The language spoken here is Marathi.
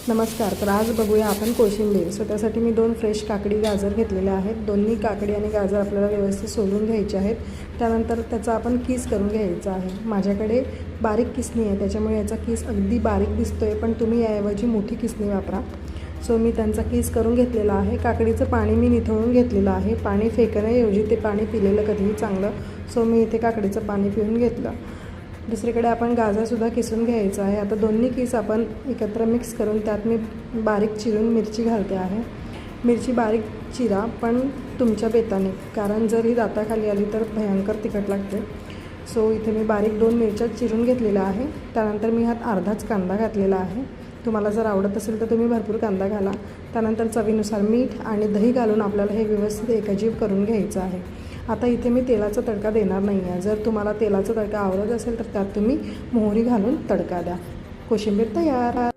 नमस्कार. तर आज बघूया आपण कोशिंबीर. सो त्यासाठी मी 2 फ्रेश काकडी गाजर घेतलेले आहेत. दोन्ही काकडी आणि गाजर आपल्याला व्यवस्थित सोलून घ्यायचे आहेत. त्यानंतर त्याचा आपण कीस करून घ्यायचा आहे. माझ्याकडे बारीक किसणी आहे, त्याच्यामुळे याचा कीस अगदी बारीक दिसतो आहे, पण तुम्ही याऐवजी मोठी किसणी वापरा. सो मी त्यांचा कीस करून घेतलेला आहे. काकडीचं पाणी मी निथळून घेतलेलं आहे. पाणी फेकण्याऐवजी ते पाणी पिलेलं कधीही चांगलं. सो मी इथे काकडीचं पाणी पिऊन घेतलं. दुसरीकडे आपण गाजरसुद्धा किसून घ्यायचं आहे. आता दोन्ही किस आपण एकत्र मिक्स करून त्यात मी बारीक चिरून मिरची घालते आहे. मिरची बारीक चिरा, पण तुमच्या बेताने, कारण जर ही दाताखाली आली तर भयंकर तिखट लागते. सो इथे मी बारीक 2 मिरच्या चिरून घेतलेल्या आहे. त्यानंतर मी ह्यात अर्धाच कांदा घातलेला आहे. तुम्हाला जर आवडत असेल तर तुम्ही भरपूर कांदा घाला. त्यानंतर चवीनुसार मीठ आणि दही घालून आपल्याला हे व्यवस्थित एकजीव करून घ्यायचं आहे. आता इथे मी तेलाचा तडका देणार नाही आहे. जर तुम्हाला तेलाचा तडका आवडत असेल तर त्यात तुम्ही मोहरी घालून तडका द्या. कोशिंबीर तयार.